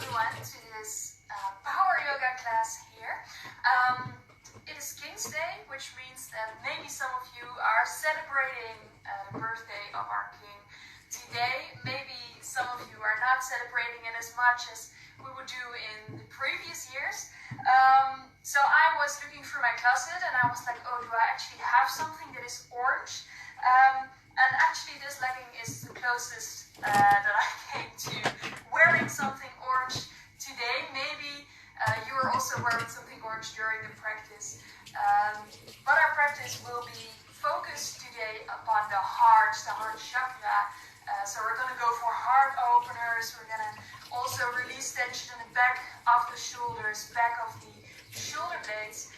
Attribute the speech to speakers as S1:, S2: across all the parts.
S1: everyone to this power yoga class here. It is King's Day, which means that maybe some of you are celebrating the birthday of our King today. Maybe some of you are not celebrating it as much as we would do in the previous years. So I was looking through my closet and I was like, oh, do I actually have something that is orange? And actually this legging is the closest that I came to wearing something orange today. Maybe you are also wearing something orange during the practice. But our practice will be focused today upon the heart chakra. So we're going to go for heart openers. We're going to also release tension in the back of the shoulders, back of the shoulder blades.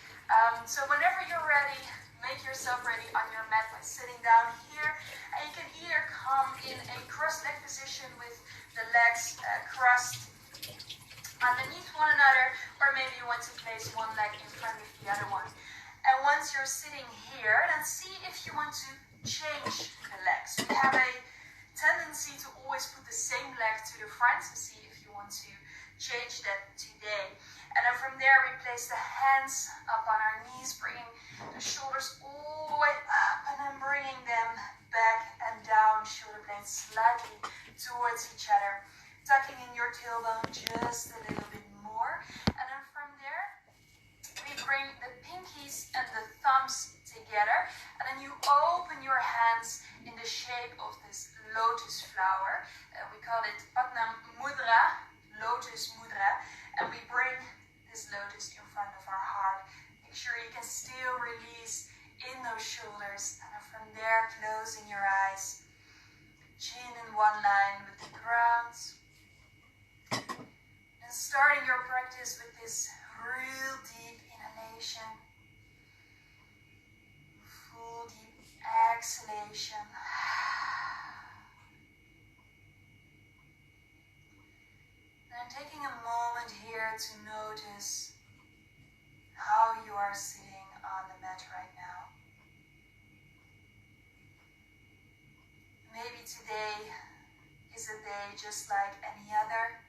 S1: So whenever you're ready, make yourself ready on your mat by sitting down here. And you can either come in a crossed leg position with the legs crossed underneath one another, or maybe you want to place one leg in front of the other one. And once you're sitting here, then see if you want to change the legs. We have a tendency to always put the same leg to the front, so see if you want to change that today. And then from there we place the hands up on our knees, bringing the shoulders all the way up and then bringing them back and down, shoulder blades slightly towards each other. Tucking in your tailbone just a little bit more. And then from there we bring the pinkies and the thumbs together. And then you open your hands in the shape of this lotus flower. We call it Padma Mudra, Lotus Mudra. And we bring this lotus in front of our heart. Make sure you can still release in those shoulders. And then from there, closing your eyes. Chin in one line with the ground. And starting your practice with this real deep inhalation. Full deep exhalation. And taking a moment here to notice how you are sitting on the mat right now. Maybe today is a day just like any other.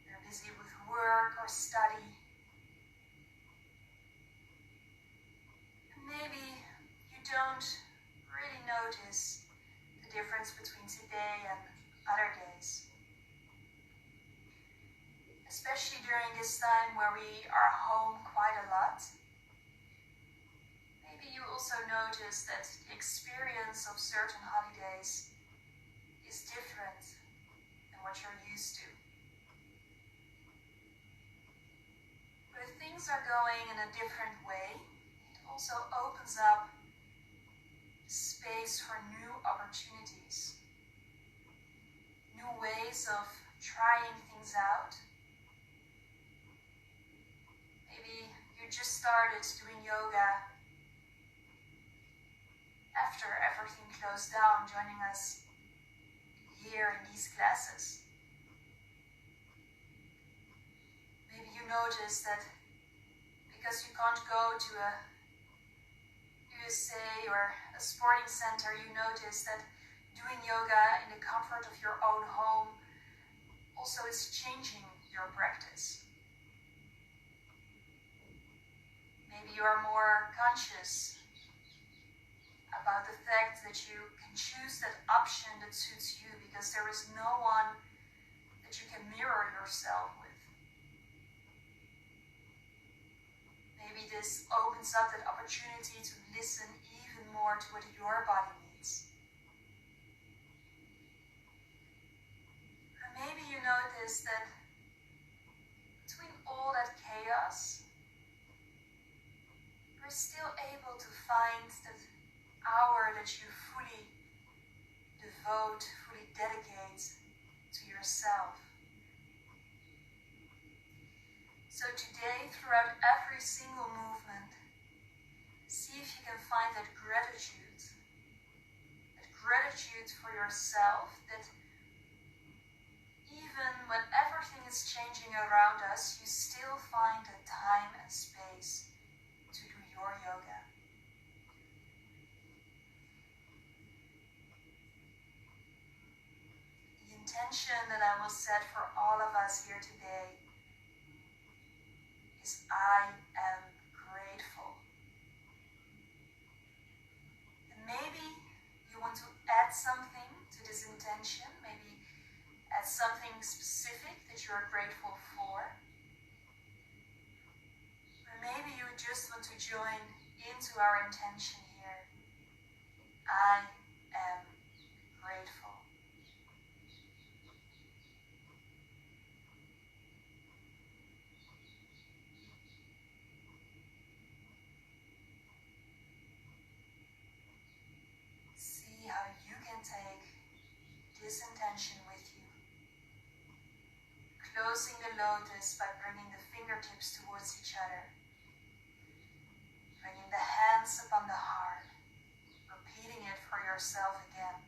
S1: You're busy with work or study. And maybe you don't really notice the difference between today and other days. Especially during this time where we are home quite a lot. Maybe you also notice that the experience of certain holidays is different than what you're used to. But if things are going in a different way, it also opens up space for new opportunities, new ways of trying things out. Maybe you just started doing yoga after everything closed down, joining us here in these classes. Maybe you notice that because you can't go to a USA or a sporting center, you notice that doing yoga in the comfort of your own home also is changing your practice. Maybe you are more conscious about the fact that you can choose that option that suits you because there is no one that you can mirror yourself with. Maybe this opens up that opportunity to listen even more to what your body needs. Or maybe you notice that between all that chaos, you're still able to find that hour that you fully devote, fully dedicate to yourself. So today, throughout every single movement, see if you can find that gratitude for yourself, that even when everything is changing around us, you still find the time and space to do your yoga. The intention that I will set for all of us here today is I am grateful. And maybe you want to add something to this intention, maybe add something specific that you are grateful for. Or maybe you just want to join into our intention here. I am grateful. See how you can take this intention with you. Closing the lotus by bringing the fingertips towards each other. Bringing the hands upon the heart. Repeating it for yourself again.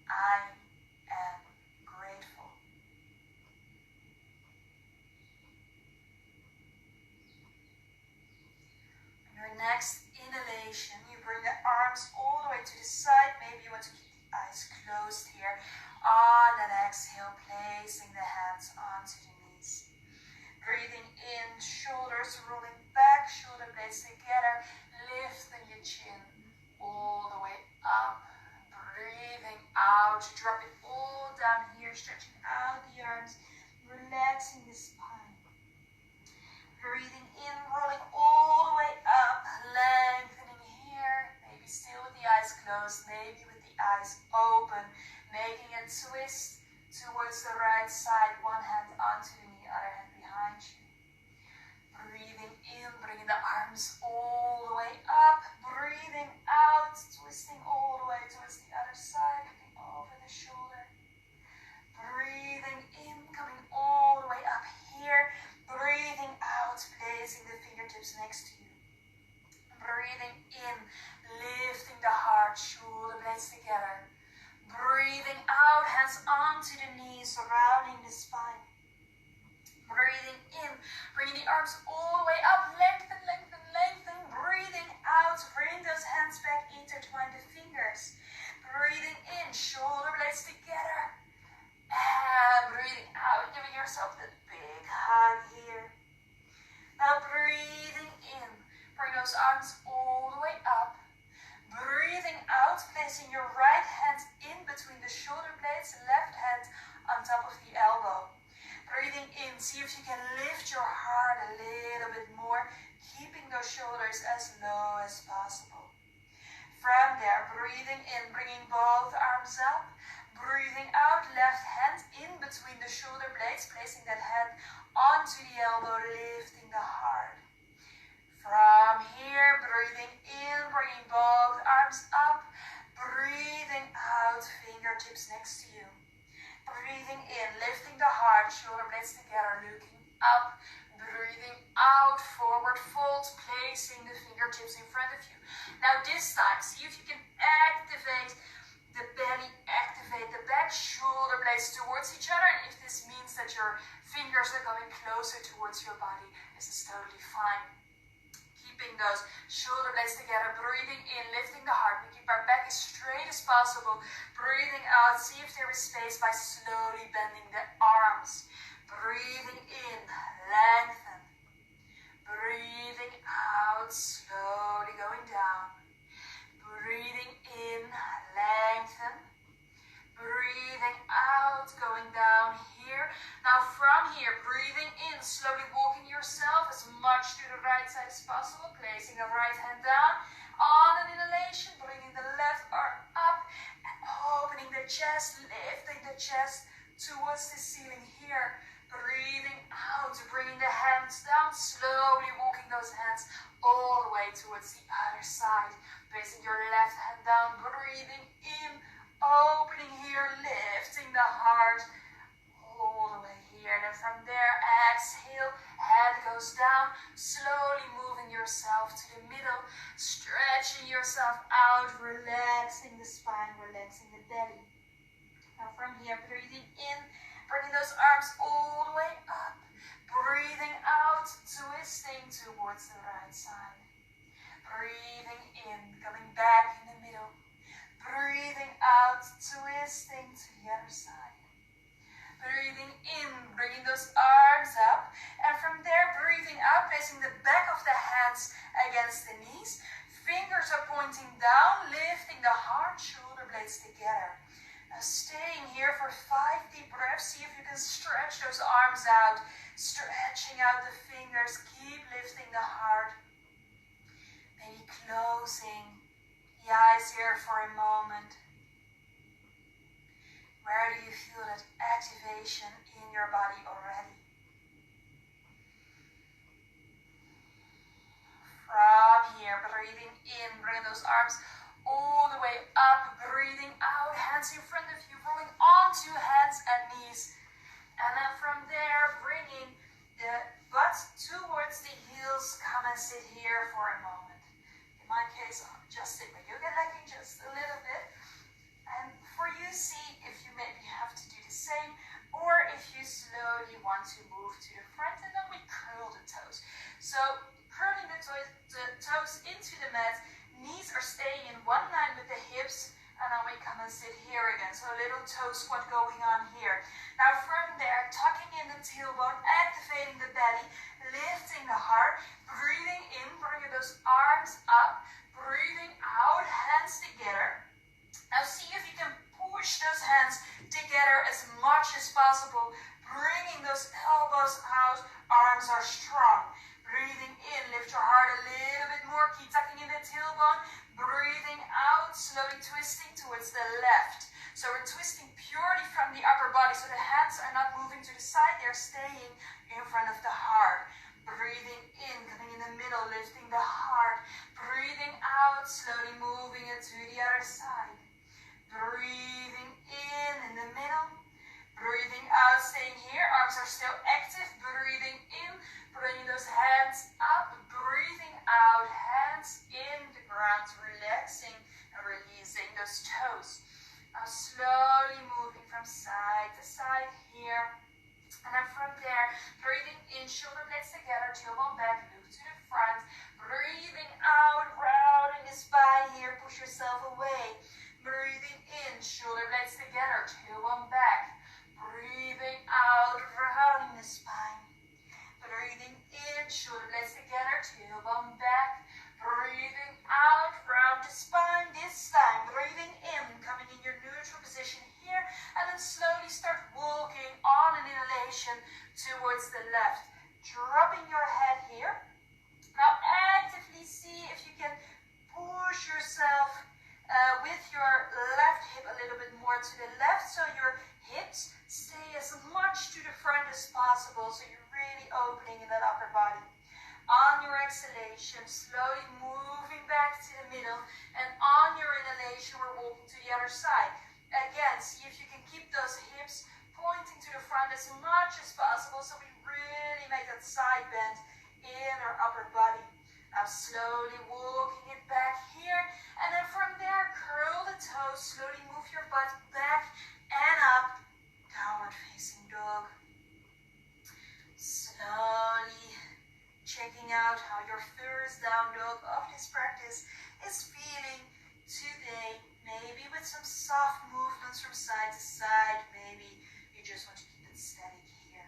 S1: I am grateful. On your next inhalation, you bring the arms all the way to the side. Maybe you want to keep the eyes closed here. On that exhale, placing the hands onto the knees. Breathing in, shoulders rolling back, shoulder blades together, lifting your chin all the way up. Breathing out, drop it all down here, stretching out the arms, relaxing the spine. Breathing in, rolling all the way up, lengthening here, maybe still with the eyes closed, maybe with the eyes open, making a twist towards the right side, one hand onto the knee, other hand behind you. Breathing in, bringing the arms all the way up. Breathing out, twisting all the way towards the other side, looking over the shoulder. Breathing in, coming all the way up here. Breathing out, placing the fingertips next to you. Breathing in, lifting the heart, shoulder blades together. Breathing out, hands onto the knees, surrounding the spine. Breathing in, bringing the arms all the way up, lengthen, lengthen, lengthen. Breathing out, bring those hands back, intertwine the fingers. Breathing in, shoulder blades together. And breathing out, giving yourself that big hug here. Now breathing in, bring those arms all the way up. Breathing out, placing your right hand in between the shoulder blades, left hand on top of the elbow. Breathing in, see if you can lift your heart a little bit more, keeping those shoulders as low as possible. From there, breathing in, bringing both arms up. Breathing out, left hand in between the shoulder blades, placing that hand onto the elbow, lifting the heart. From here, breathing in, bringing both arms up. Breathing out, fingertips next to you. Breathing in, lifting the heart, shoulder blades together, looking up. Breathing out, forward fold, placing the fingertips in front of you. Now this time, see if you can activate the belly, activate the back, shoulder blades towards each other. And if this means that your fingers are coming closer towards your body, this is totally fine. Keeping those shoulder blades together, breathing in, lifting the heart. We keep our back as straight as possible. Breathing out, see if there is space by slowly bending the arms. Breathing in, lengthen. Breathing out, slowly going down. Breathing in, lengthen. Breathing out, going down here. Now from here, breathing in, slowly walking yourself as much to the right side as possible, placing the right hand down. On an inhalation, bringing the left arm up and opening the chest, lifting the chest towards the ceiling here. Breathing out, bringing the hands down, slowly walking those hands all the way towards the other side. Placing your left hand down, breathing in, opening here, lifting the heart all the way here. And then from there, exhale, head goes down, slowly moving yourself to the middle, stretching yourself out, relaxing the spine, relaxing the belly. Now from here, breathing in, bringing those arms all the way up, breathing out, twisting towards the right side. Breathing in, coming back in the middle. breathing out, twisting to the other side. Breathing in, bringing those arms up, and from there breathing out, placing the back of the hands against the knees. Fingers are pointing down, lifting the heart, shoulder blades together. Now staying here for 5 deep breaths. See if you can stretch those arms out, stretching out the fingers. Keep lifting the heart. Maybe closing the eyes here for a moment. Where do you feel that activation in your body already? From here, breathing in, bring those arms all the way up, breathing out, hands in front of you, rolling onto hands and knees. And then from there, bringing the butt towards the heels, come and sit here for a moment. In my case, I'll just sit my yoga legging just a little bit. And for you, see if you maybe have to do the same, or if you slowly want to move to the front, and then we curl the toes. So curling the toes into the mat, knees are staying in one line with the hips, and then we come and sit here again. So a little toe squat going on here. Now from there, tucking in the tailbone, activating the belly, lifting the heart, breathing in, bringing those arms up, breathing out, hands together. Now see if you can push those hands together as much as possible, bringing those elbows out, arms are strong. Breathing in, lift your heart a little bit more, keep tucking in the tailbone, breathing out, slowly twisting towards the left. So we're twisting purely from the upper body, so the hands are not moving to the side, they're staying in front of the heart. Breathing in, coming in the middle, lifting the heart. Breathing out, slowly moving it to the other side. Breathing in the middle. Breathing out, staying here, arms are still active. Breathing in, bringing those hands up. Breathing out, hands in the ground, relaxing and releasing those toes. Now slowly moving from side to side here. And then from there, breathing in, shoulder blades together, tailbone back, look to the front. Breathing out, rounding the spine here, push yourself away. Breathing in, shoulder blades together, tailbone back. Breathing out, rounding the spine. Breathing in, shoulder blades together, tailbone back. Breathing out, round the spine this time. Breathing in, coming in your neutral position here. And then slowly start walking on an inhalation towards the left. Dropping your head here. Now actively see if you can push yourself with your left hip a little bit more to the left, so your hips stay as much to the front as possible, so you're really opening in that upper body. On your exhalation, slowly moving back to the middle, and on your inhalation, we're walking to the other side. Again, see if you can keep those hips pointing to the front as much as possible, so we really make that side bend in our upper body. Now slowly walking it back here, and then from there, curl the toes, slowly move your butt back and up, downward facing dog. Slowly checking out how your first down dog of this practice is feeling today. Maybe with some soft movements from side to side, maybe you just want to keep it steady here.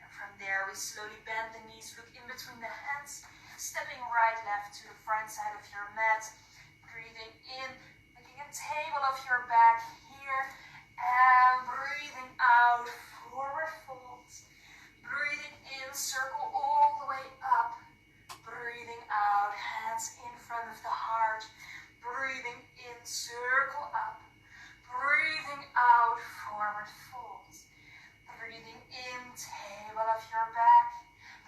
S1: And from there, we slowly bend the knees, look in between the hands, stepping right, left to the front side of your mat. Breathing in, making a table of your back here. And breathing out, forward folds. Breathing in, circle all the way up. Breathing out, hands in front of the heart. Breathing in, circle up. Breathing out, forward folds. Breathing in, table of your back.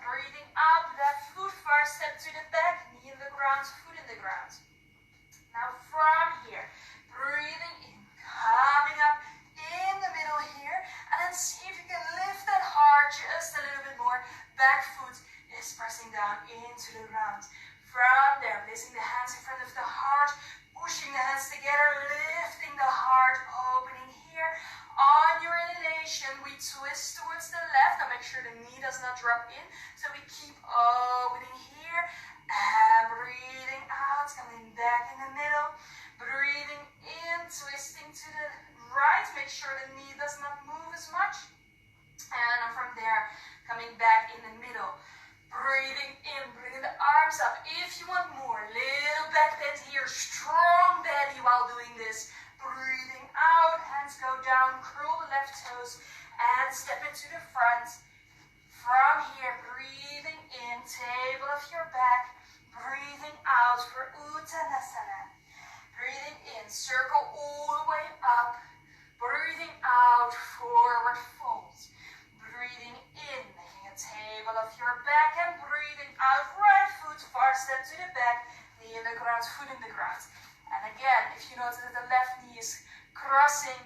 S1: Breathing out, left foot first, step to the back, knee in the ground, foot in the ground. Now from here, breathing in, coming up in the middle here, and then see if you can lift that heart just a little bit more. Back foot is pressing down into the ground. From there, placing the hands in front of the heart, pushing the hands together, lifting the heart, opening here. On your inhalation, we twist towards the left. Now make sure the knee does not drop in, so we keep opening here. And breathing out, coming back in the middle. Breathing in, make sure the knee does not move as much. And from there, coming back in the middle. Breathing in, bringing the arms up. If you want more, little back bend here, strong belly while doing this. Breathing out, hands go down, curl the left toes, and step into the front. From here, breathing in, table of your back. Breathing out for Uttanasana. Breathing in, circle all the way up. Breathing out, forward fold. Breathing in, making a table of your back, and breathing out, right foot, far step to the back, knee in the ground, foot in the ground. And again, if you notice that the left knee is crossing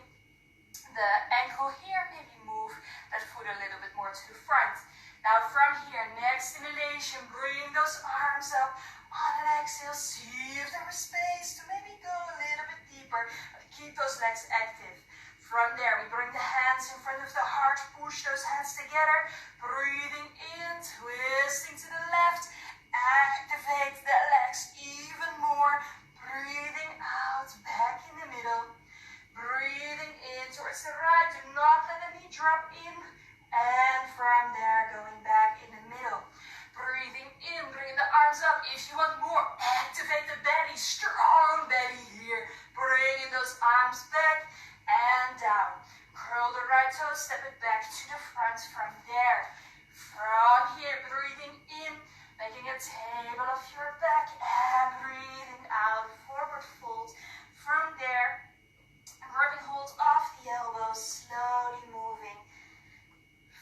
S1: the ankle here, maybe move that foot a little bit more to the front. Now from here, next inhalation, bring those arms up. On an exhale, see if there is space to maybe go a little bit deeper, but keep those legs active. From there, we bring the hands in front of the heart, push those hands together, breathing in, twisting to the left, activate the legs even more, breathing out, back in the middle, breathing in towards the right, do not let the knee drop in, and from there, going back in the middle, breathing in, bring the arms up. If you want more, activate the belly, strong belly here, bringing those arms back, and down. Curl the right toe, step it back to the front from there. From here, breathing in, making a table of your back, and breathing out, forward fold. From there, grabbing hold of the elbows, slowly moving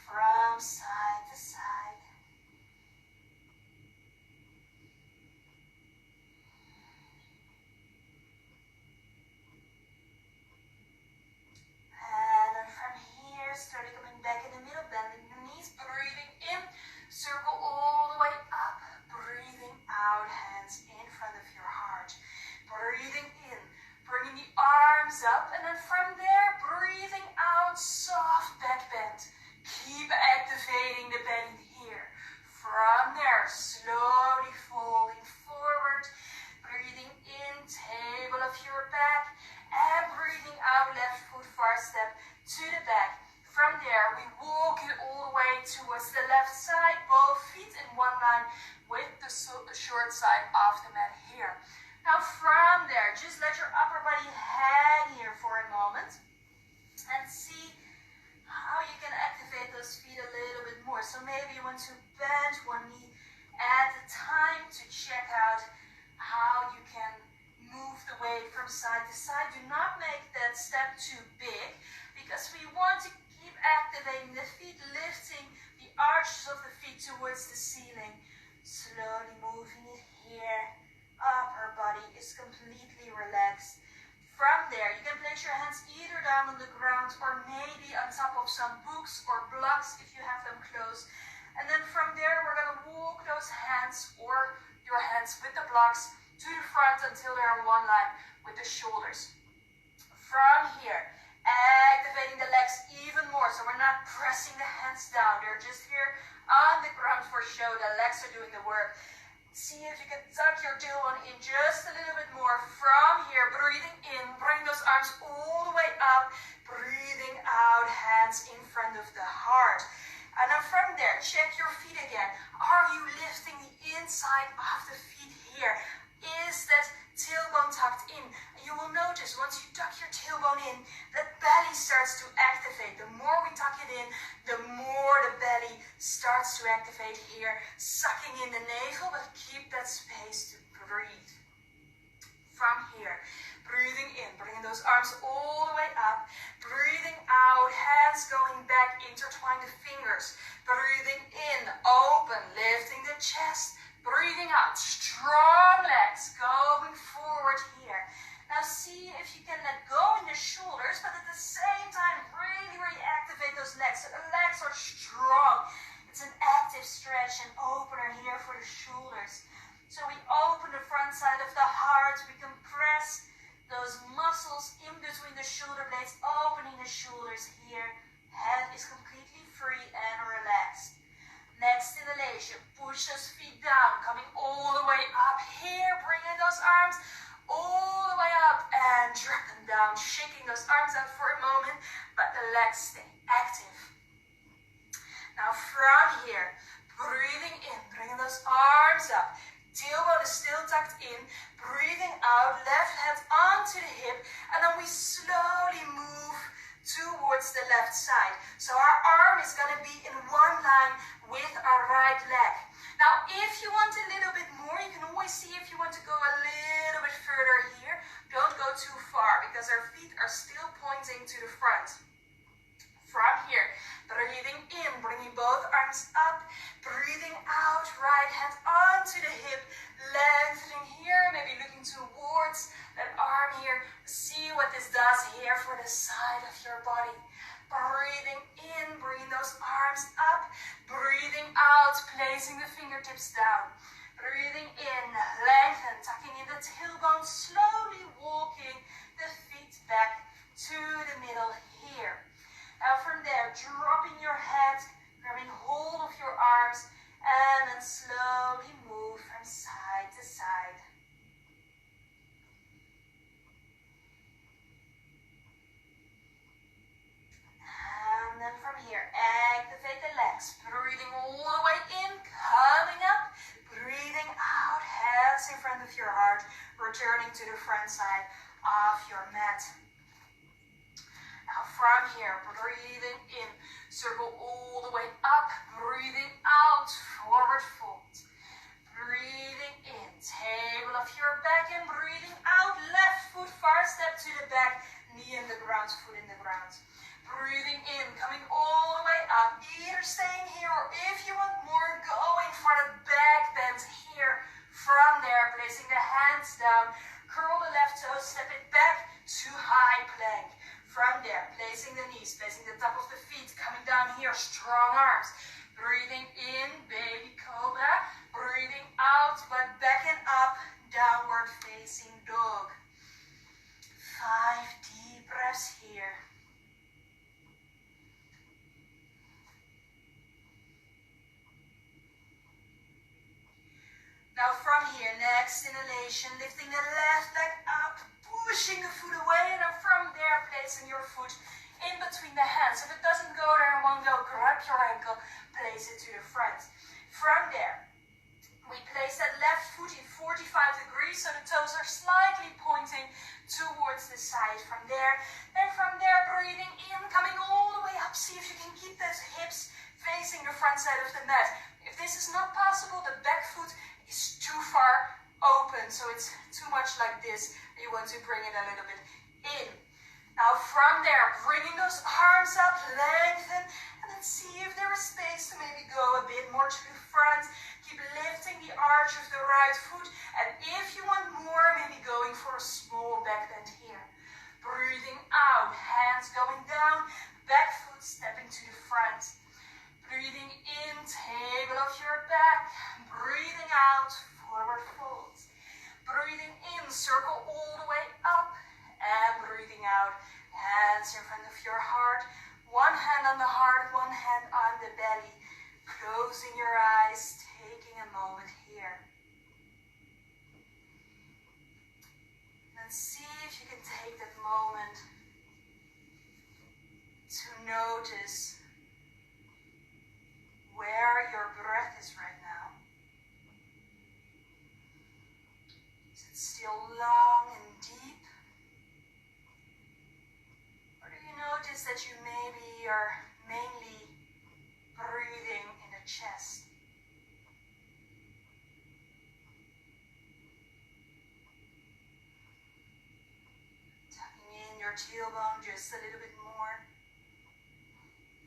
S1: from side to side. Slowly coming back in the middle, bending the knees, breathing in, circle all the way up, breathing out, hands in front of your heart. Breathing in, bringing the arms up, and then from there, breathing out, soft back bend. Keep activating the belly here. From there, slowly folding forward, breathing in, table of your back, and breathing out, left foot far step to the back. From there, we walk it all the way towards the left side, both feet in one line with the short side of the mat here. Now from there, just let your upper body hang here for a moment and see how you can activate those feet a little bit more. So maybe you want to bend one knee at a time to check out how you can move the weight from side to side. Do not make that step too big because we want to keep activating the feet, lifting the arches of the feet towards the ceiling. Slowly moving it here. Upper body is completely relaxed. From there, you can place your hands either down on the ground or maybe on top of some books or blocks if you have them close. And then from there, we're going to walk those hands or your hands with the blocks to the front until they're in one line with the shoulders. From here, activating the legs even more, so we're not pressing the hands down. They're just here on the ground for show. The legs are doing the work. See if you can tuck your tailbone in just a little bit more. From here, breathing in, bring those arms all the way up. Breathing out, hands in front of the heart. And then from there, check your feet again. Are you lifting the inside of the feet here? Is that tailbone tucked in? And you will notice once you tuck your tailbone in, that belly starts to activate. The more we tuck it in, the more the belly starts to activate here. Sucking in the navel, but keep that space to breathe. From here, breathing in, bringing those arms all the way up. Breathing out, hands going back, intertwine the fingers. Breathing in, open, lifting the chest. Breathing out, strong legs going forward here. Now see if you can let go in the shoulders, but at the same time really activate those legs. So the legs are strong. It's an active stretch and opener here for the shoulders. So we open the front side of the heart. We compress those muscles in between the shoulder blades, opening the shoulders here. Head is completely free and relaxed. Next inhalation, push those feet down, coming all the way up here, bringing those arms all the way up and drop them down, shaking those arms out for a moment. legs stay active. Now from here, breathing in, bringing those arms up. Tailbone is still tucked in. Breathing out, left hand onto the hip. And then we slowly move towards the left side. So our arm is going to be in one line with our right leg. Now, if you want a little bit more, you can always see if you want to go a little bit further here. Don't go too far because our feet are still pointing to the front. From here, breathing in, bringing both arms up, breathing out, right hand onto the hip, lengthening here, maybe looking towards that arm here. See what this does here for the side of your body. Breathing in, bringing those arms up, breathing out, placing the fingertips down. Breathing in, lengthen, tucking in the tailbone, slowly walking the feet back to the middle here. Now from there, dropping your head, grabbing hold of your arms, and then slowly move from side to side. And then from here, activate the legs, breathing all the way in, coming up, breathing out, hands in front of your heart, returning to the front side of your mat. Now from here, breathing in, circle all the way up, breathing out, forward fold. Breathing in, table of your back, and breathing out, left foot far step to the back, knee in the ground, foot in the ground. Breathing in, coming all the way up, either staying here or if you want more, going for the back bend here. From there, placing the hands down, curl the left toe, step it back to high plank. From there, placing the knees, placing the top of the feet, coming down here, strong arms. Breathing in, baby cobra. Breathing out, but back and up, downward facing dog. 5 deep breaths here. Now from here, next inhalation, lifting the left leg up, pushing the foot away, and then from there, placing your foot in between the hands. If it doesn't go there in one go, grab your ankle, place it to the front. From there, we place that left foot in 45 degrees, so the toes are slightly pointing towards the side. From there, breathing in, coming all the way up. See if you can keep those hips facing the front side of the mat. If this is not possible, the back foot is too far open, so it's too much like this. You want to bring it a little bit in. Now from there, bringing those arms up, lengthen, and then see if there is space to maybe go a bit more to the front. Keep lifting the arch of the right foot, and if you want more, maybe going for a small back bend here. Breathing out, hands going down, back foot stepping to the front. Breathing in, table of your back. Breathing out, forward fold. Breathing in, circle all the way up. And breathing out, hands in front of your heart. One hand on the heart, one hand on the belly. Closing your eyes, taking a moment here. And see if you can take that moment to notice where your breath is right now. Is it still long and deep? Or do you notice that you maybe are mainly breathing in the chest? Tucking in your tailbone just a little bit more.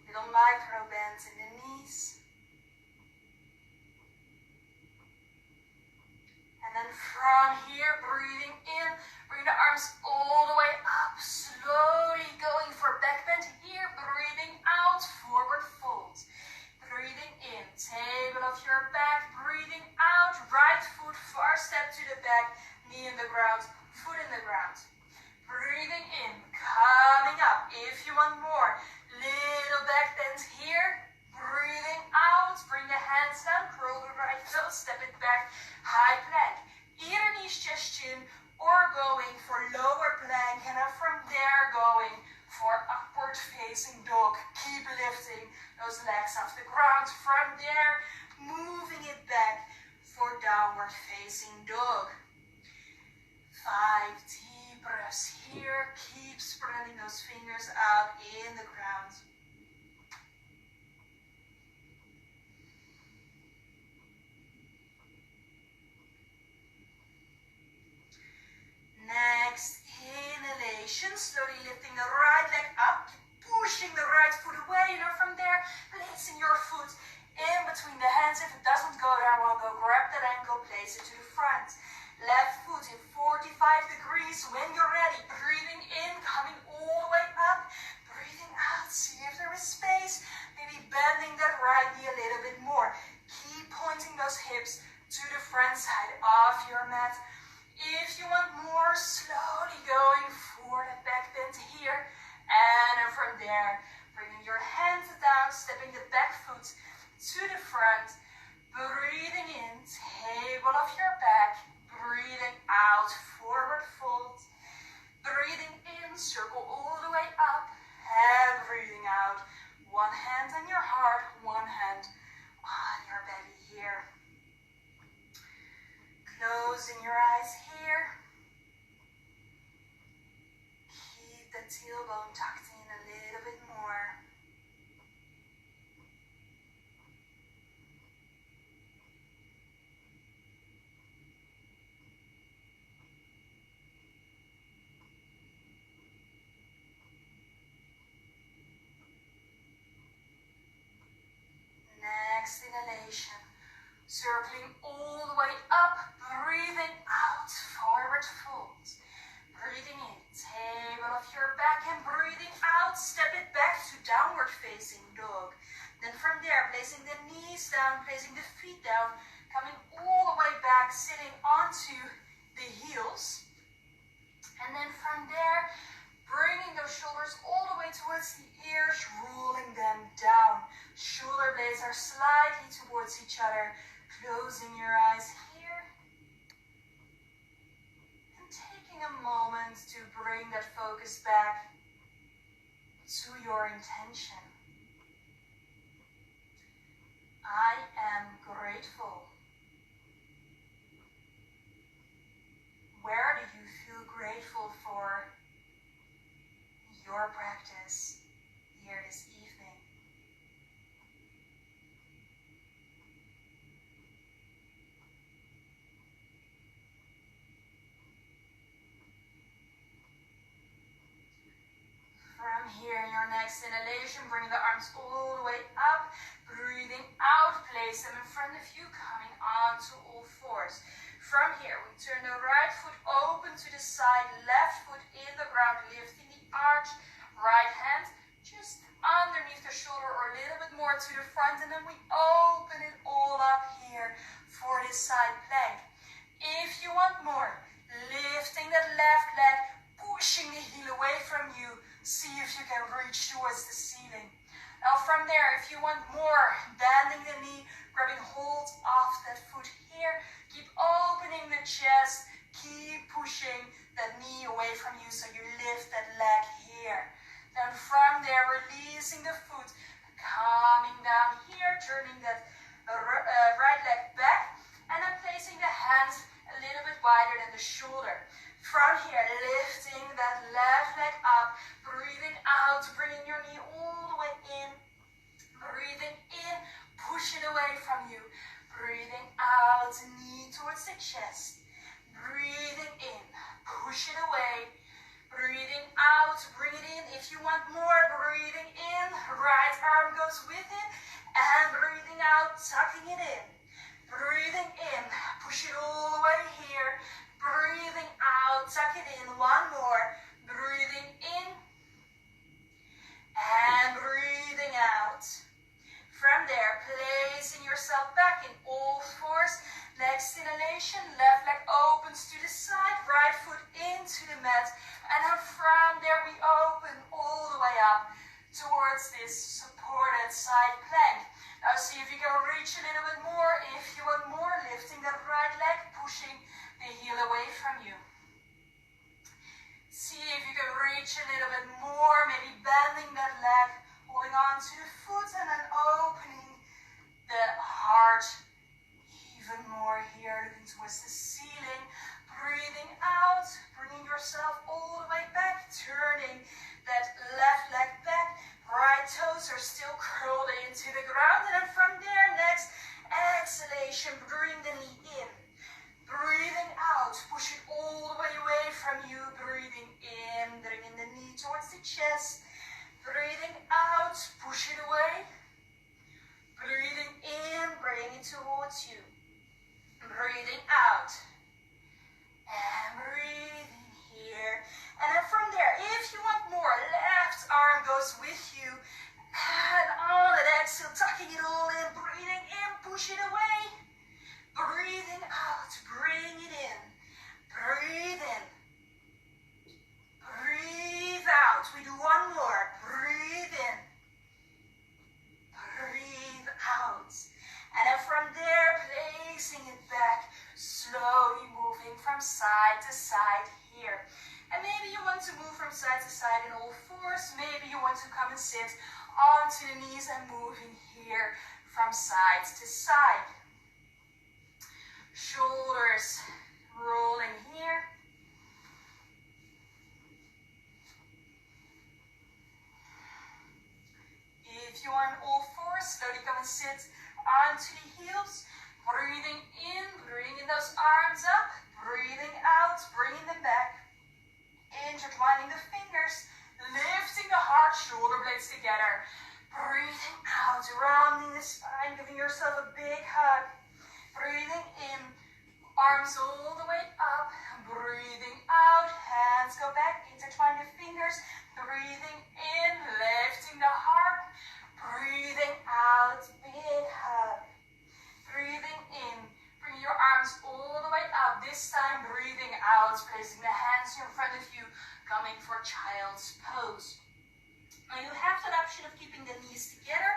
S1: Little micro bends in the knees. And then from here, breathing in, bring the arms all the way up, slowly going for back bend here, breathing out, forward fold. Breathing in, table of your back, breathing out, right foot, far step to the back, knee in the ground, foot in the ground. Breathing in, coming up, if you want more, little back bend here, breathing out, bring the hands down, curl the right toe, step it back, high plank, either knees, chest, chin, or going for lower plank, and then from there going facing dog. Keep lifting those legs off the ground. From there, moving it back for downward facing dog. 5 deep breaths here. Keep spreading those fingers out in the ground. Next inhalation, slowly lifting the right leg up, pushing the right foot away, and from there, placing your foot in between the hands. If it doesn't go there, we'll go grab that ankle, place it to the front. Left foot in 45 degrees. When you're ready, breathing in, coming all the way up, breathing out. See if there is space, maybe bending that right knee a little bit more. Keep pointing those hips to the front side of your mat. If you want more, slowly going for the back bend here. And then from there, bringing your hands down, stepping the back foot to the front. Breathing in, table of your back. Breathing out, forward fold. Breathing in, circle all the way up. And breathing out. One hand on your heart, one hand on your belly here. Closing your eyes here. Keep the tailbone tucked in a little bit more. Next inhalation. Circling all the way up, breathing out, forward fold. Breathing in, table of your back, and breathing out, step it back to downward facing dog. Then from there, placing the knees down, placing the feet down, coming all the way back, sitting onto the heels. And then from there, bringing those shoulders all the way towards the ears, rolling them down. Shoulder blades are slightly towards each other. Closing your eyes here. And taking a moment to bring that focus back to your intention. I am grateful. Where do you feel grateful for your practice here this evening? From here, your next inhalation, bring the arms all the way up. Breathing out, place them in front of you, coming onto all fours. From here, we turn the right foot open to the side, left foot in the ground, lifting the arch. Right hand just underneath the shoulder or a little bit more to the front, and then we open it all up here for this side plank. If you want more, lifting that left leg, pushing the heel away from you. See if you can reach towards the ceiling. Now from there, if you want more, bending the knee, grabbing hold of that foot here. Keep opening the chest. Keep pushing that knee away from you so you lift that leg here. Then from there, releasing the foot, coming down here, turning that right leg back, and then placing the hands a little bit wider than the shoulder. From here, lifting that left leg up, breathing out, bringing your knee all the way in. Breathing in, push it away from you. Breathing out, knee towards the chest. Breathing in, push it away. Breathing out, bring it in. If you want more, breathing in, right arm goes with it. And breathing out, tucking it in. Breathing in, push it all the way here. Breathing out, tuck it in. One more. Breathing in. And breathing out. From there, placing yourself back in all fours. Next inhalation, left leg opens to the side, right foot into the mat. And then from there, we open all the way up towards this supported side plank. Now see if you can reach a little bit more. If you want more, lifting that right leg, pushing the heel away from you. See if you can reach a little bit more, maybe bending that leg, holding on to the foot and then opening the heart even more here, looking towards the ceiling. Breathing out, bringing yourself all the way back, turning that left leg back. Right toes are still curled into the ground, and then from there, next exhalation, bring the knee in. Breathing out, push it all the way away from you. Breathing in, bringing the knee towards the chest. Breathing out, push it away. Breathing in, bring it towards you. Breathing out. And breathing here. And then from there, if you want more, left arm goes with you. And on an exhale, tucking it all in. Breathing in, push it away. Breathing out, bring it in. Breathe in. Breathe out. We do one more. Breathe in. Breathe out. And then from there, placing it back, slowly moving from side to side here. And maybe you want to move from side to side in all fours. Maybe you want to come and sit onto the knees and moving here from side to side. Shoulders rolling here. If you are on all fours, slowly come and sit onto the heels. Breathing in, bringing those arms up. Breathing out, bringing them back. Intertwining the fingers, lifting the heart, shoulder blades together. Breathing out, rounding the spine, giving yourself a big hug. Breathing in, arms all the way up. Breathing out, hands go back, intertwine the fingers. Breathing in, lifting the heart. Breathing out, big hug. Breathing in, bring your arms all the way up. This time breathing out, placing the hands in front of you, coming for child's pose. Now you have that option of keeping the knees together,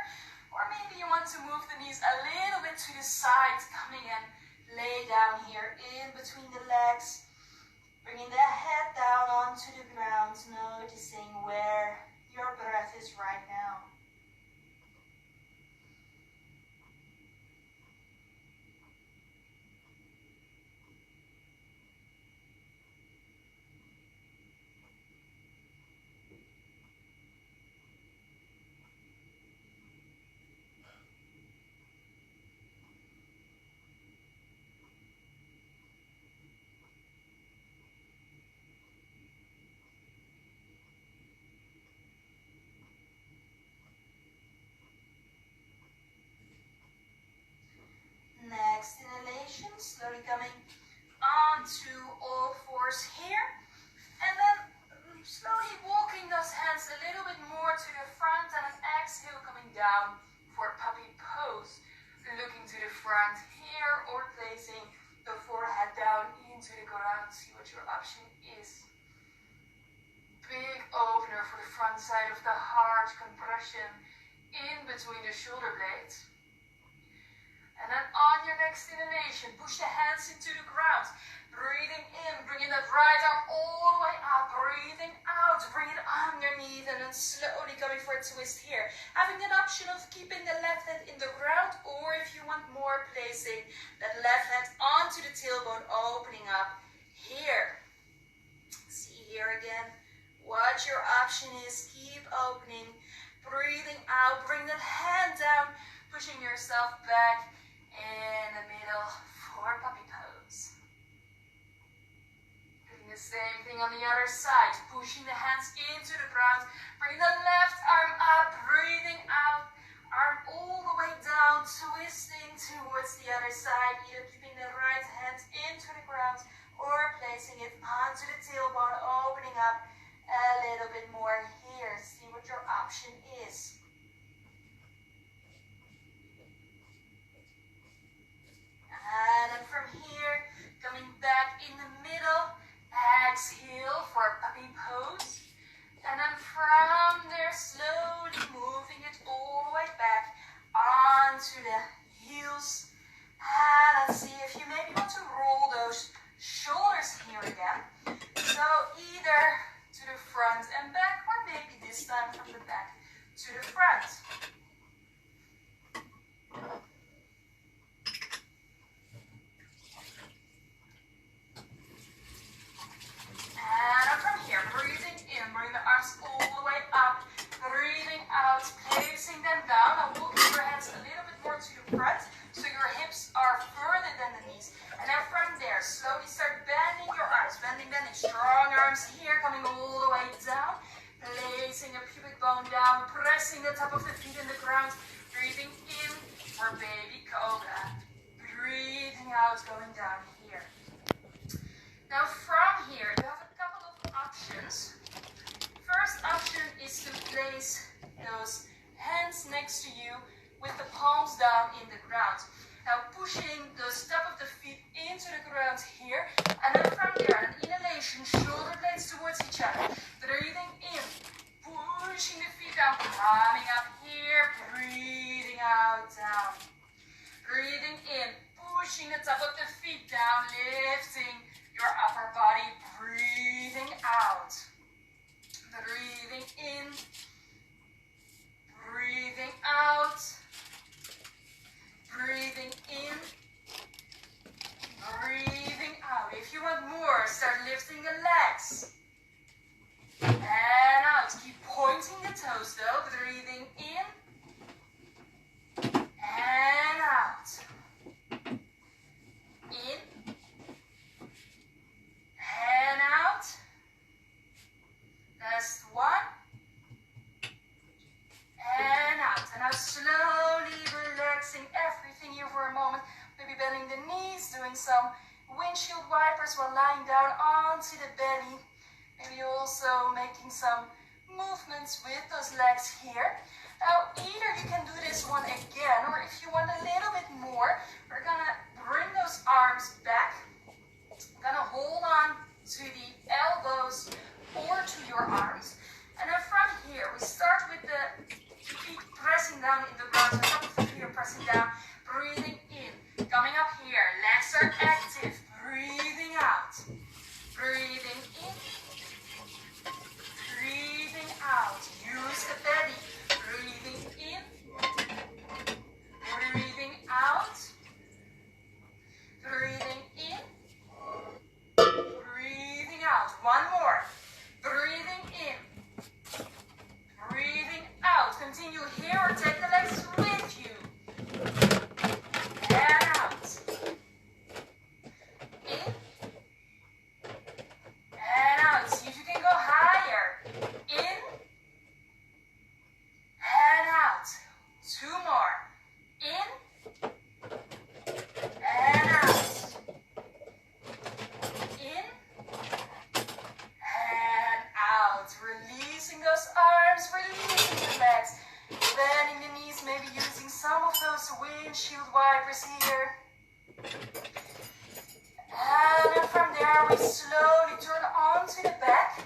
S1: or maybe you want to move the knees a little bit to the side, coming and lay down here in between the legs, bringing the head down onto the ground, noticing where your breath is right now. Next inhalation, slowly coming onto all fours here. And then slowly walking those hands a little bit more to the front, and an exhale coming down for puppy pose. Looking to the front here, or placing the forehead down into the ground. See what your option is. Big opener for the front side of the heart, compression in between the shoulder blades. And then on your next inhalation, push the hands into the ground. Breathing in, bringing that right arm all the way up. Breathing out, bring it underneath, and then slowly coming for a twist here. Having an option of keeping the left hand in the ground, or if you want more, placing that left hand onto the tailbone, opening up here. See here again what your option is. Keep opening, breathing out, bring that hand down, pushing yourself back in the middle for puppy pose. Doing the same thing on the other side, pushing the hands into the ground, bring the left arm up, breathing out, arm all the way down, twisting towards the other side, either keeping the right hand into the ground or placing it onto the tailbone, opening up a little bit more here. See what your option is. And then from here, coming back in the middle, exhale for puppy pose. And then from there, slowly moving it all the way back onto the heels. And let's see if you maybe want to roll those shoulders here again. So either to the front. And from here, breathing in, bring the arms all the way up, breathing out, placing them down. Now walking your hands a little bit more to the front, so your hips are further than the knees. And then from there, slowly start bending your arms, bending, strong arms here, coming all the way down, placing your pubic bone down, pressing the top of the feet in the ground, breathing in for baby cobra, breathing out, going down here. Now from here, you have a couple of options. First option is to place those hands next to you with the palms down in the ground. Now pushing those top of the feet into the ground here, and then from there, an inhalation, shoulder blades towards each other. Breathing in, pushing the feet down, coming up here, breathing out, down. Breathing in, pushing the top of the feet down, lifting your upper body, breathing out. Breathing in, breathing out, breathing in, breathing out. If you want more, start lifting the legs. And out. Keep pointing the toes though, breathing in and out. In and out. Last one. And out. And now slowly relaxing everything here for a moment. Maybe bending the knees, doing some windshield wipers while lying down onto the belly. Maybe also making some movements with those legs here. Now either you can do this one again, or if you want a little bit more, we're gonna bring those arms back. Gonna hold on to the elbows or to your arms. And then from here, we start with the feet pressing down in the ground, so top of the feet are pressing down, breathing in, coming up here, legs are active, breathing out, breathing in, breathing out, use the belly, breathing in, breathing out, breathing in, breathing out, one more, breathing in, breathing out, continue here or take the legs with you, and out, in, and out, see if you can go higher, in, and out, two more, in, and out, in, and out, releasing those arms, releasing the legs, bending the knees, maybe using some of those windshield wipers here. And then from there, we slowly turn onto the back.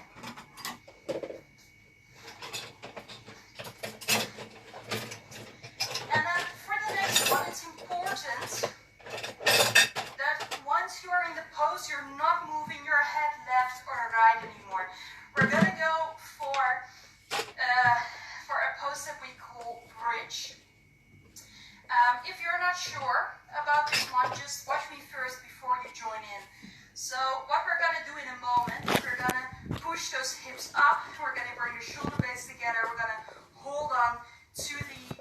S1: And then for the next one, it's important that once you are in the pose, you're not moving your head left or right anymore. We're gonna go for a pose that we call bridge. If you're not sure about this one, just watch me first before you join in. So what we're gonna do in a moment, we're gonna push those hips up, we're gonna bring the shoulder blades together, we're gonna hold on to the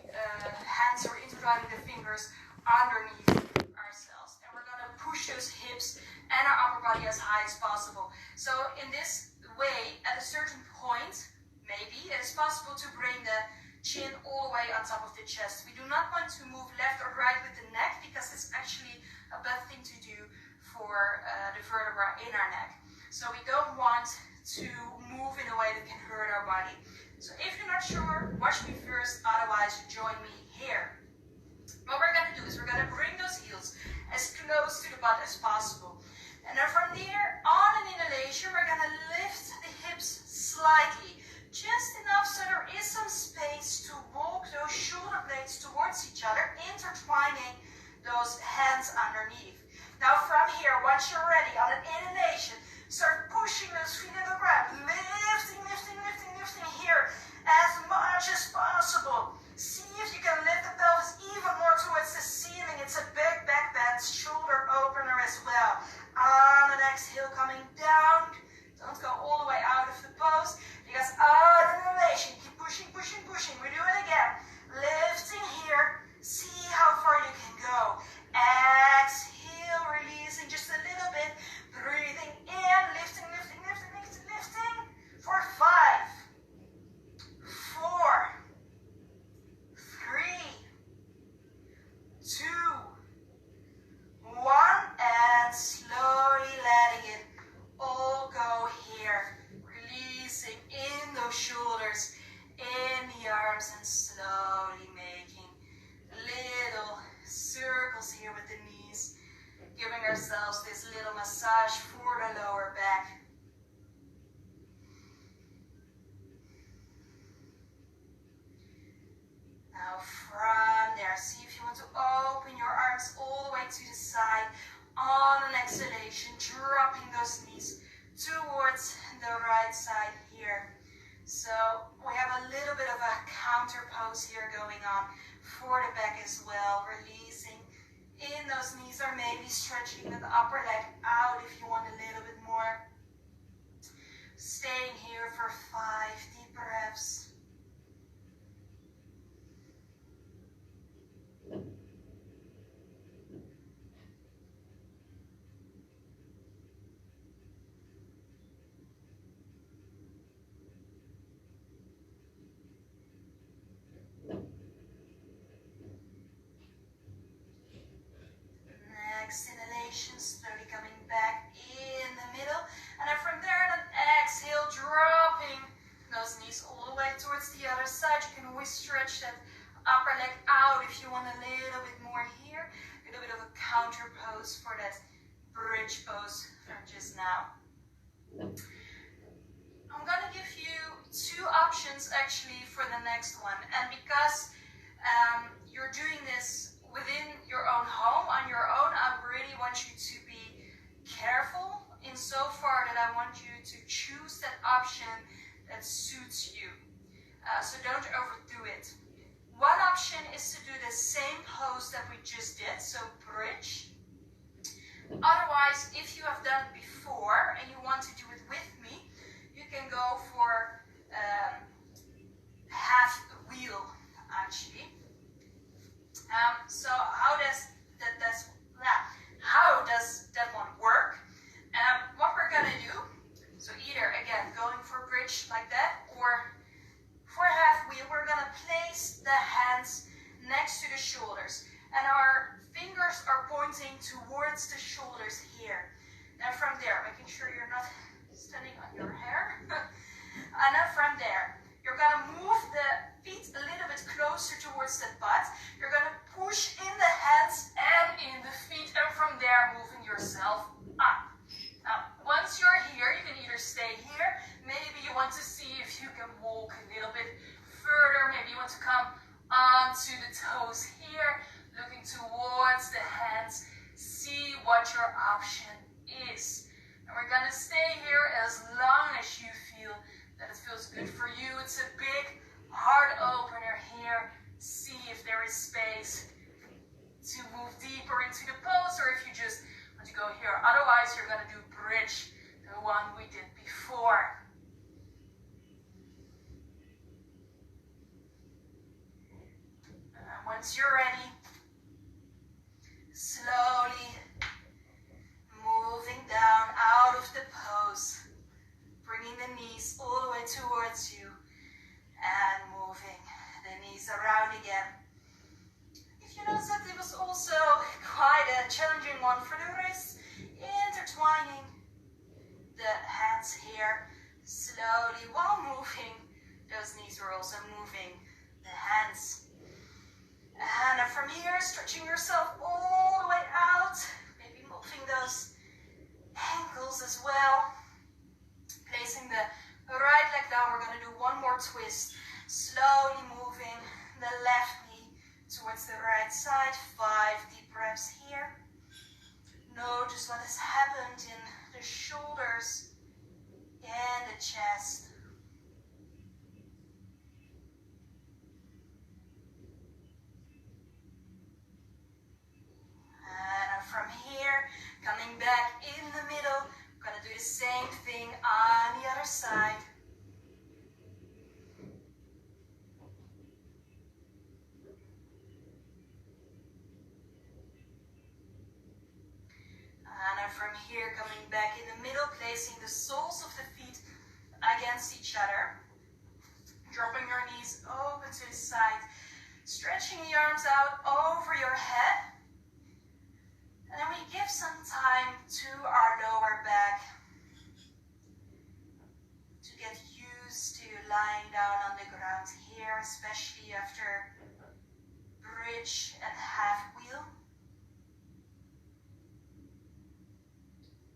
S1: hands or intertwining the fingers underneath ourselves. And we're gonna push those hips and our upper body as high as possible. So in this way, at a certain point, maybe it is possible to bring the chin all the way on top of the chest. We do not want to move left or right with the neck because it's actually a bad thing to do for the vertebra in our neck. So we don't want to move in a way that can hurt our body. So if you're not sure, watch me first, otherwise join me here. What we're gonna do is we're gonna bring those heels as close to the butt as possible. And then from there, on an inhalation, we're gonna lift the hips slightly. Just enough so there is some space to walk those shoulder blades towards each other, intertwining those hands underneath. Now from here, once you're ready, on an inhalation, start pushing those feet in the ground, lifting here as much as possible.
S2: possible. See if you can lift the pelvis even more towards the ceiling. It's a big back bend, shoulder opener as well. On an exhale, coming down. Don't go all the way out of the pose, because on an elevation, keep pushing, pushing, pushing. We do it again. Lifting here. See how far you can go. Exhale, releasing just a little bit. Breathing in, lifting, lifting, lifting, lifting, lifting. For 5, 4, 3, 2, 1, and slowly letting it all go here. Releasing in those shoulders, in the arms, and slowly making little circles here with the knees. Giving ourselves this little massage for the lower back. Now from there, see if you want to open your arms all the way to the side. On an exhalation, dropping those knees towards the right side here. So we have a little bit of a counter pose here going on for the back as well. Releasing in those knees, or maybe stretching the upper leg out if you want a little bit more. Staying here for 5 deep breaths. Next inhalation, slowly coming back in the middle. And then from there, an exhale, dropping those knees all the way towards the other side. You can always stretch that upper leg out if you want a little bit more here. A little bit of a counter pose for that bridge pose from just now. I'm going to give you 2 options actually for the next one. And because you're doing this within your own home, on your own, I really want you to be careful insofar that I want you to choose that option that suits you. So don't overdo it. One option is to do the same pose that we just did, so bridge. Otherwise, if you have done it before and you want to do it with me, you can go for half a wheel, actually. So how does that one work? What we're gonna do, so either again going for bridge like that, or for half wheel, we're gonna place the hands next to the shoulders, and our fingers are pointing towards the shoulders here. And from there, making sure you're not standing on your hair. And then from there, you're gonna move the feet a little bit closer towards the butt. You're gonna push in the hands and in the feet, and from there, moving yourself up. Now, once you're here, you can either stay here. Maybe you want to see if you can walk a little bit further. Maybe you want to come onto the toes here, looking towards the hands. See what your option is. And we're gonna stay here as long as you feel that it feels good for you. It's a big heart opener here. See if there is space to move deeper into the pose, or if you just want to go here. Otherwise, you're going to do bridge, the one we did before. And once you're ready, slowly moving down out of the pose, bringing the knees all the way towards you, and moving the knees around again. If you notice that it was also quite a challenging one for the wrists, intertwining the hands here slowly while moving. Those knees are also moving the hands. And from here, stretching yourself all the way out, maybe moving those ankles as well. Placing the right leg down, we're going to do one more twist. Slowly moving the left knee towards the right side. 5 deep breaths here. Notice what has happened in the shoulders and the chest. bridge and half wheel.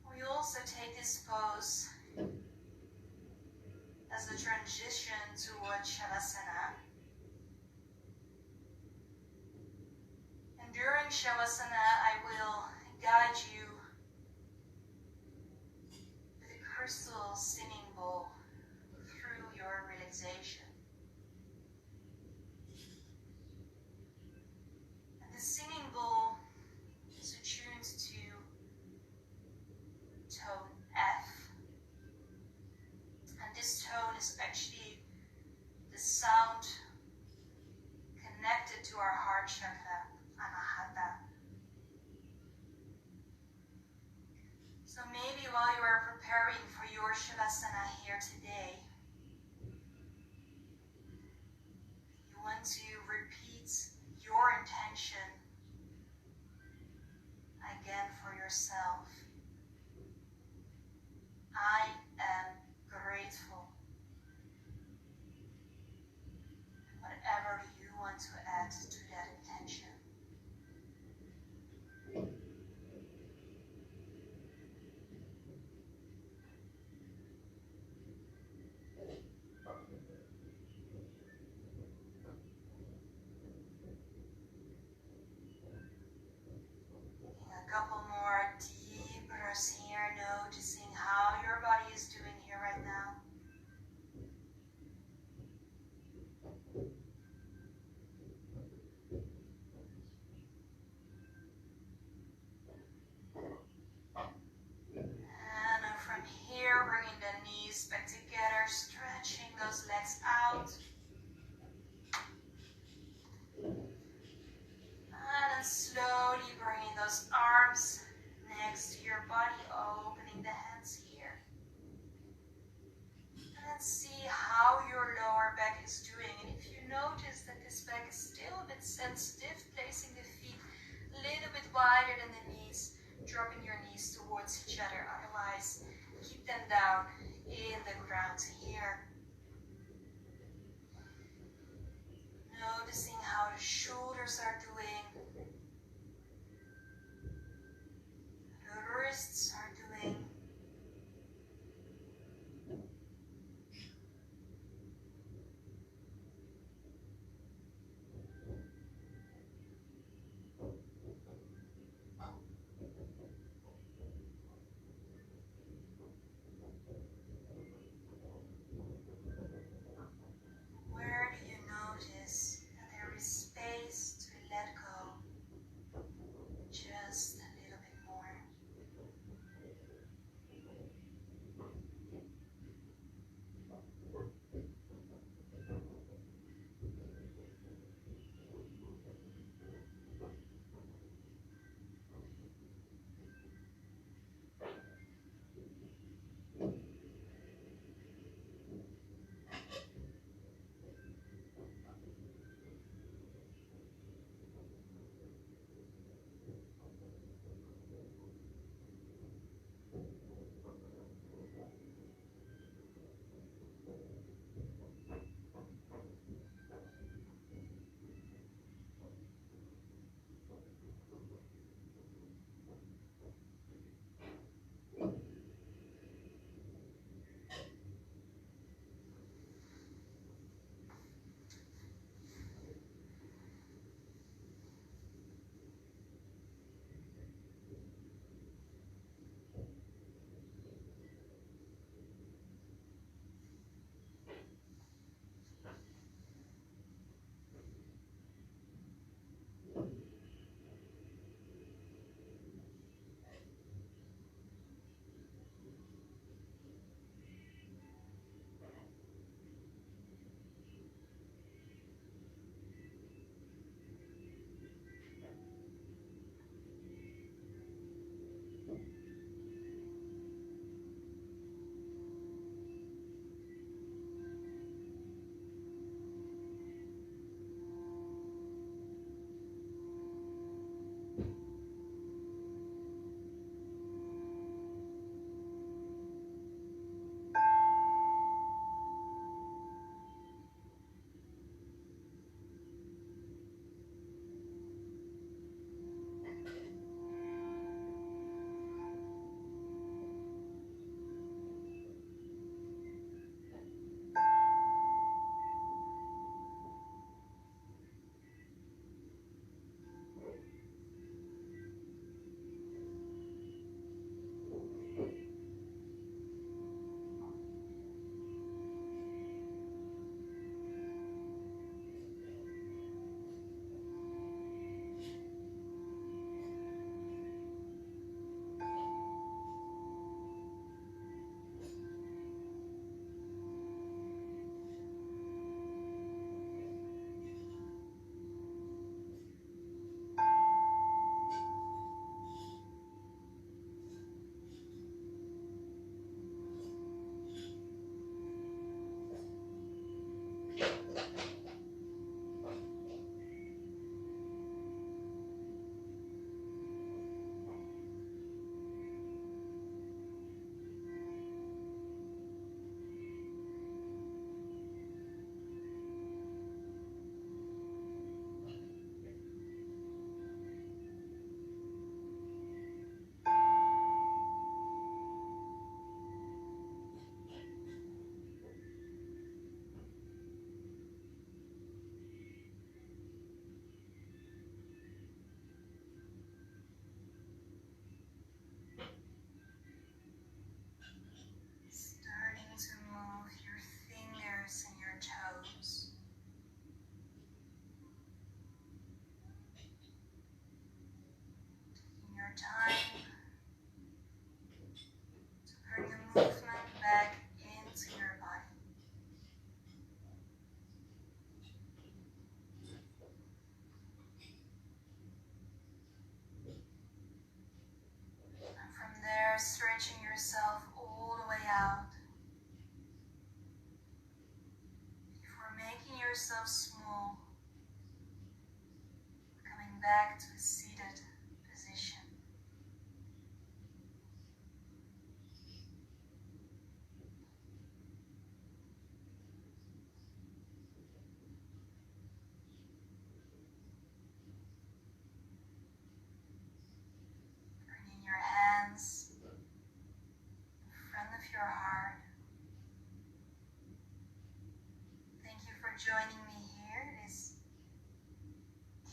S2: We also take this pose as a transition towards Shavasana. And during Shavasana, I will guide you with a crystal singing bowl through your relaxation. And the singing bowl is attuned to tone F. And this tone is actually the sound connected to our heart chakra, Anahata. So maybe while you are preparing for your Shavasana here today, you want to repeat your intention again for yourself. I am grateful. Whatever you want to add to that intention. A couple more deep breaths here, noticing how your body is doing here right now. And from here, bringing the knees back together, stretching those legs out. And then slowly bringing those arms next to your body, opening the hands here. And then see how your lower back is doing. And if you notice that this back is still a bit sensitive, placing the feet a little bit wider than the knees, dropping your knees towards each other. Otherwise, keep them down in the ground here. Noticing how the shoulders are doing, the wrists are doing. Where do you notice that there is space to let your time to bring the movement back into your body. And from there, stretching yourself all the way out. Before making yourself small, coming back to a seated position. Bringing your hands in front of your heart. Thank you for joining me here. It is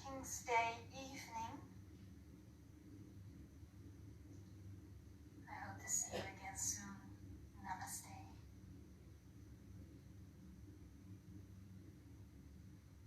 S2: King's Day